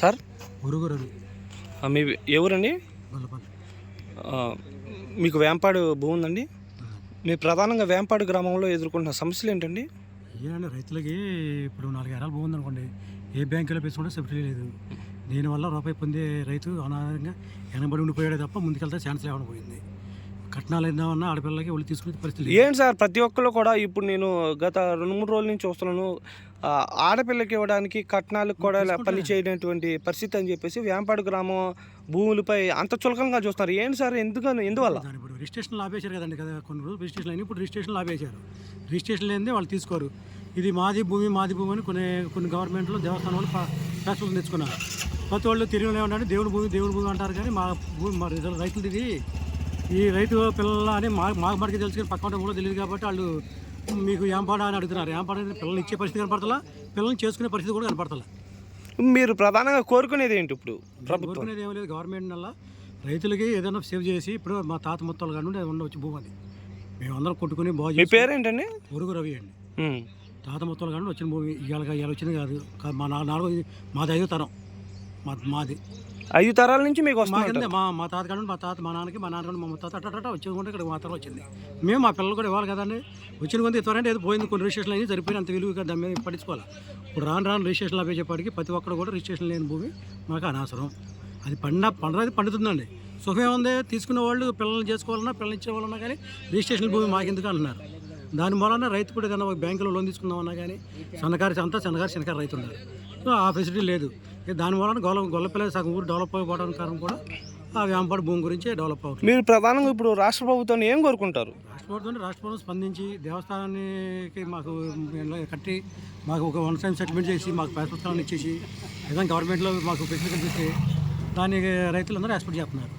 Sir మురుగు రవి. మీ ఎవరండి? గొల్లపల్లి. మీకు వేంపాడు భూమి ఉందండి. మీరు ప్రధానంగా వేంపాడు గ్రామంలో ఎదుర్కొంటున్న సమస్యలు ఏంటండి? ఏనండి, రైతులకి ఇప్పుడు 4 ఎకరాలు భూమి ఉందనుకోండి, ఏ బ్యాంకులో పెంచుకుంటే సబ్సిడీ లేదు. దీనివల్ల రూపాయి పొందే రైతు అనాథంగా వెనబడి ఉండిపోయాడే తప్ప ముందుకెళ్తే ఛాన్స్ లేకుండా పోయింది. కట్నాలు ఏందామన్నా ఆడపిల్లలకి ఒళ్ళు తీసుకునే పరిస్థితి ఏంటి సార్, ప్రతి ఒక్కరు కూడా ఇప్పుడు నేను గత 2-3 రోజుల నుంచి చూస్తున్నాను, ఆడపిల్లకి ఇవ్వడానికి కట్నాలకు కూడా పని చేయనటువంటి పరిస్థితి అని చెప్పేసి వేంపాడు గ్రామం భూములపై అంత చులకనగా చూస్తున్నారు. ఏంటి సార్, ఎందువల్ల? ఇప్పుడు రిజిస్ట్రేషన్లు ఆపేశారు కదండి, కదా కొన్ని రోజులు రిజిస్ట్రేషన్ అయినా ఇప్పుడు రిజిస్ట్రేషన్లు ఆపేశారు. రిజిస్ట్రేషన్ లేనిదే వాళ్ళు తీసుకోరు. ఇది మాది భూమి అని కొన్ని గవర్నమెంట్లో దేవస్థానం వాళ్ళు ఫ్యాక్టరీలు తెచ్చుకున్నారు. ప్రతి వాళ్ళు తిరిగి ఏమంటే దేవుని భూమి అంటారు, కానీ మా భూమి మా రైతులది ఇది. ఈ రైతు పిల్లల అని మాకు మటుకు తెలుసు, కానీ పక్క కూడా తెలియదు. కాబట్టి వాళ్ళు మీకు ఏంపాడా అని అడుగుతున్నారు. ఏంపాడా పిల్లల్ని ఇచ్చే పరిస్థితి కనపడతలా, పిల్లల్ని చేసుకునే పరిస్థితి కూడా కనపడతలా. మీరు ప్రధానంగా కోరుకునేది ఏంటి ఇప్పుడు? కోరుకునేది ఏమీ లేదు, గవర్నమెంట్ వల్ల రైతులకి ఏదైనా సేవ్ చేసి. ఇప్పుడు మా తాత మొత్తాలు కానీ ఉండవచ్చు భూమి, అది మేమందరం కొట్టుకుని బాగు. మీ పేరేంటండి? మురుగు రవి అండి. తాత మొత్తాలు కానీ వచ్చిన భూమి ఇవాళ వచ్చింది కాదు. మాది 5వ తరం, మాది 5 తరాల నుంచి మీకు వస్తుంది. మా తాత కాదు, మా నాన్నకి మా ముత్తాత అట్ట వచ్చేది ఇక్కడ మాత్రం వచ్చింది. మేము మా పిల్లలు కూడా ఇవ్వాలి కదండి. వచ్చిన కొంత ఇస్తారంటే ఏదో పోయింది, కొన్ని రిజిస్ట్రేషన్ అయినా సరిపోయిన అంత విలువ దాని మీద పట్టించుకోవాలి. ఇప్పుడు రాను రిజిస్ట్రేషన్ ఆపేసేపటికి ప్రతి ఒక్కరు కూడా రిజిస్ట్రేషన్ లేని భూమి మాకు అనవసరం. అది పండది పండుతుందండి. సుఖమే ఉంది, తీసుకునే వాళ్ళు పిల్లల్ని చేసుకోవాలన్నా పిల్లలు ఇచ్చేవాళ్ళన్నా కానీ రిజిస్ట్రేషన్ భూమి మాకెందుకు అంటున్నారు. దాని మూలన రైతు కూడా ఏదైనా బ్యాంకులో లోన్ తీసుకుందామన్నా కానీ చిన్నకారు రైతు ఉన్నారు. సో ఆ ఫెసిలిటీ లేదు. దాని మూలన గొల్లపల్లి సగం ఊరు డెవలప్ అయిపోవడానికి కారణం కూడా ఆ వేంపాడు భూమి గురించి డెవలప్ అవుతుంది. మీరు ప్రధానంగా ఇప్పుడు రాష్ట్ర ప్రభుత్వాన్ని ఏం కోరుకుంటారు? రాష్ట్ర ప్రభుత్వం స్పందించి దేవస్థానానికి మాకు కట్టి మాకు ఒక 1 టైం సెటిల్మెంట్ చేసి మాకు పుస్తకాలను ఇచ్చేసి ఏదైనా గవర్నమెంట్లో మాకు ఫెసిలిటీ కల్పిస్తే దానికి రైతులందరూ ఎక్స్పెక్ట్ చేస్తున్నారు.